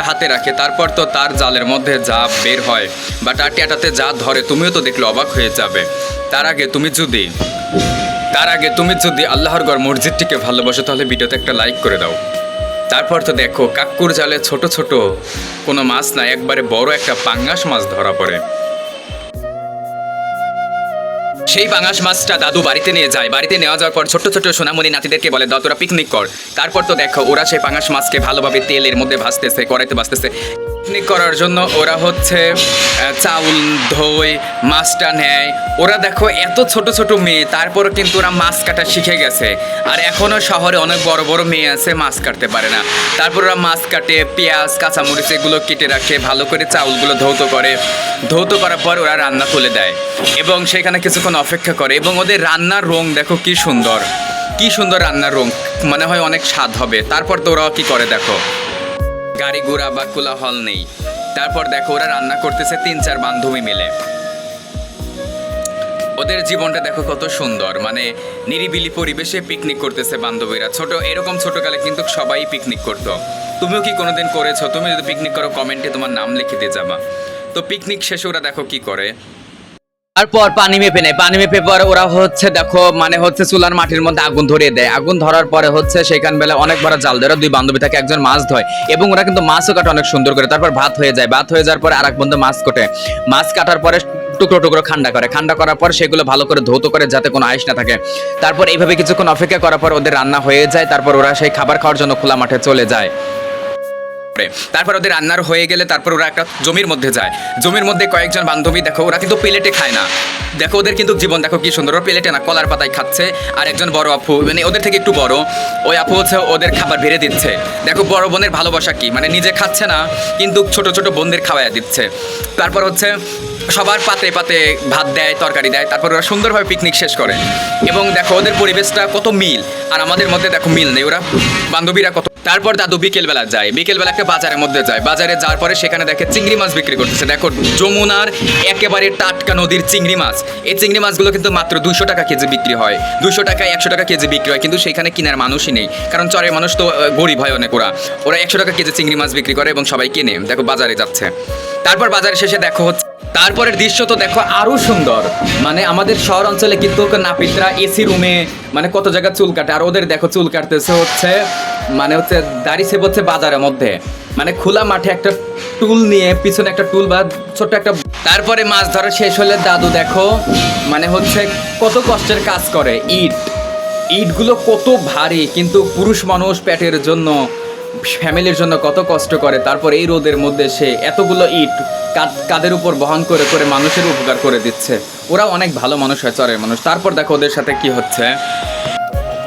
হাতে রাখে, তারপর তো তার জালের মধ্যে যা বের হয় বা তার ট্যাটাতে যা ধরে তুমিও তো দেখলে অবাক হয়ে যাবে। তার আগে তুমি যদি আল্লাহর ঘর মসজিদটিকে ভালোবাসো তাহলে ভিডিওতে একটা লাইক করে দাও। তারপর তো দেখো কাক্কুর জালে ছোট ছোট কোনো মাছ না, একবারে বড় একটা পাঙ্গাস মাছ ধরা পড়ে। সেই পাঙাশ মাছটা দাদু বাড়িতে নিয়ে যায়। বাড়িতে নেওয়া যাওয়ার পর ছোট্ট ছোট্ট সোনামণি নাতিদেরকে বলে দাও তোরা পিকনিক কর। তারপর তো দেখো ওরা সেই পাঙাশ মাছকে ভালোভাবে তেলের মধ্যে ভাজতেছে, কড়াইতে ভাজতেছে। পিকনিক করার জন্য ওরা হচ্ছে চাউল ধোয়, মাছটা নেয়। ওরা দেখো এত ছোট ছোট মেয়ে, তারপরও কিন্তু ওরা মাছ কাটা শিখে গেছে। আর এখনও শহরে অনেক বড় বড় মেয়ে আছে মাছ কাটতে পারে না। তারপর ওরা মাছ কাটে, পেঁয়াজ কাঁচামরিচ এগুলো কেটে রাখে, ভালো করে চাউলগুলো ধৌত করে। ধৌত করার পর ওরা রান্না তুলে দেয় এবং সেখানে কিছুক্ষণ অপেক্ষা করে। এবং ওদের রান্নার রং দেখো কি সুন্দর, কি সুন্দর রান্নার রং, মনে হয় অনেক স্বাদ হবে। তারপর তো ওরা কি করে দেখো, গাড়ি ঘোড়া বা কোলাহল নেই। তারপর দেখো ওরা রান্না করতেছে 3-4 বান্ধবী মিলে। ওদের জীবনটা দেখো কত সুন্দর, মানে নিরিবিলি পরিবেশে পিকনিক করতেছে বান্ধবীরা। এরকম ছোটকালে কিন্তু সবাই পিকনিক করতো। তুমিও কি কোনোদিন করেছো? তুমি যদি পিকনিক করো কমেন্টে তোমার নাম লিখে দিয়ে যাবা। তো পিকনিক শেষে ওরা দেখো কি করে, তারপর পানি মেপে নেয়। পানি মেপে পরে ওরা হচ্ছে দেখো মানে হচ্ছে চুলার মাটির মধ্যে আগুন ধরিয়ে দেয়। আগুন ধরার পরে হচ্ছে সেখান বেলা অনেক বড় জাল ধরে 2 বান্ধবী থাকে, একজন মাছ ধয় এবং ওরা কিন্তু মাছও কাটে অনেক সুন্দর করে। তারপর ভাত হয়ে যায়। ভাত হয়ে যাওয়ার পরে আরেক বন্ধু মাছ কাটে। মাছ কাটার পরে টুকরো টুকরো খান্ডা করে। খান্ডা করার পর সেগুলো ভালো করে ধৌত করে যাতে কোনো আইস না থাকে। তারপর এইভাবে কিছুক্ষণ অপেক্ষা করার পর ওদের রান্না হয়ে যায়। তারপর ওরা সেই খাবার খাওয়ার জন্য খোলা মাঠে চলে যায়। তারপর ওদের রান্নার হয়ে গেলে তারপর ওরা একটা জমির মধ্যে যায়। জমির মধ্যে কয়েকজন বান্ধবী দেখো ওরা কিন্তু প্লেটে খায় না। দেখো ওদের কিন্তু জীবন দেখো কি সুন্দর, ওরা প্লেটে না কলার পাতায় খাচ্ছে। আর একজন বড় আপু, মানে ওদের থেকে একটু বড়, ওই আপু হচ্ছে ওদের খাবার বেড়ে দিচ্ছে। দেখো বড় বোনের ভালোবাসা কি, মানে নিজে খাচ্ছে না কিন্তু ছোট ছোট বোনদের খাওয়াইয়া দিচ্ছে। তারপর হচ্ছে সবার পাতে পাতে ভাত দেয়, তরকারি দেয়। তারপর ওরা সুন্দরভাবে পিকনিক শেষ করে। এবং দেখো ওদের পরিবেশটা কত মিল, আর আমাদের মধ্যে দেখো মিল নেই। ওরা বান্ধবীরা কত। তারপর দাদু বিকেলবেলা যায়, বিকেলবেলা একটা বাজারের মধ্যে যায়। বাজারে যাওয়ার পরে সেখানে দেখে চিংড়ি মাছ বিক্রি করতেছে। দেখো যমুনার একেবারে টাটকা নদীর চিংড়ি মাছ। এই চিংড়ি মাছগুলো কিন্তু মাত্র 200 টাকা কেজি বিক্রি হয়, 200 টাকায় 100 টাকা কেজি বিক্রি হয়। কিন্তু সেখানে কেনার মানুষই নেই, কারণ চরের মানুষ তো গরিব হয় অনেক। ওরা 100 টাকা কেজি চিংড়ি মাছ বিক্রি করে এবং সবাই কিনে। দেখো বাজারে যাচ্ছে। তারপর বাজারে শেষে দেখো হচ্ছে তারপরের দৃশ্য তো দেখো আরো সুন্দর, মানে আমাদের শহর অঞ্চলে কিন্তু নাপিতরা এসি রুমে মানে কত জায়গা চুল কাটে, আর ওদের দেখো চুল কাটতেছে হচ্ছে মানে হচ্ছে দাড়ি সেভ হচ্ছে বাজারের মধ্যে, মানে খোলা মাঠে একটা টুল নিয়ে, পিছনে একটা টুল বা ছোট্ট একটা। তারপরে মাছ ধরা শেষ হলে দাদু দেখো মানে হচ্ছে কত কষ্টের কাজ করে। ইটগুলো কত ভারী, কিন্তু পুরুষ মানুষ পেটের জন্য, ফ্যামিলির জন্য কত কষ্ট করে। তারপর এই রোদের মধ্যে সে এতগুলো ইট কাদের উপর বহন করে করে মানুষের উপকার করে দিচ্ছে। ওরা অনেক ভালো মানুষ হয়, চরের মানুষ। তারপর দেখো ওদের সাথে কি হচ্ছে।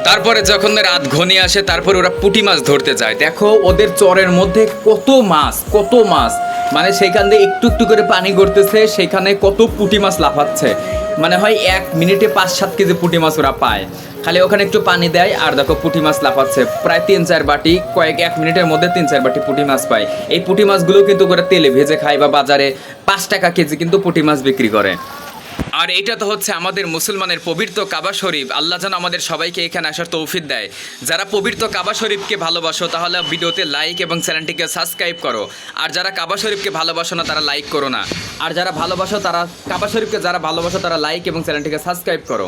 তারপরে যখন রাত ঘনিয়ে আসে তারপর ওরা পুঁটি মাছ ধরতে যায়। দেখো ওদের চরের মধ্যে কত মাছ, মানে সেখান দিয়ে একটু একটু করে পানি গড়তেছে, সেখানে কত পুঁটি মাছ লাফাচ্ছে। মানে হয় 1 মিনিটে 5-7 কেজি পুঁটি মাছ ওরা পায়। খালি ওখানে একটু পানি দেয় আর দেখো পুঁটি মাছ লাফাচ্ছে। প্রায় 3-4 বাটি, 1 মিনিটের মধ্যে 3-4 বাটি পুঁটি মাছ পায়। এই পুঁটি মাছগুলো কিন্তু করে তেলে ভেজে খায় বা বাজারে 5 টাকা কেজি কিন্তু পুঁটি মাছ বিক্রি করে। আর এইটা তো হচ্ছে আমাদের মুসলমানের পবিত্র কাবা শরীফ। আল্লাহ যেন আমাদের সবাইকে এখানে আসার তৌফিক দেয়। যারা পবিত্র কাবা শরীফকে ভালোবাসো তাহলে ভিডিওতে লাইক এবং চ্যানেলটিকে সাবস্ক্রাইব করো। আর যারা কাবা শরীফকে ভালোবাসো না তারা লাইক করো না। আর যারা ভালোবাসো তারা কাবা শরীফকে যারা ভালোবাসো তারা লাইক এবং চ্যানেলটিকে সাবস্ক্রাইব করো।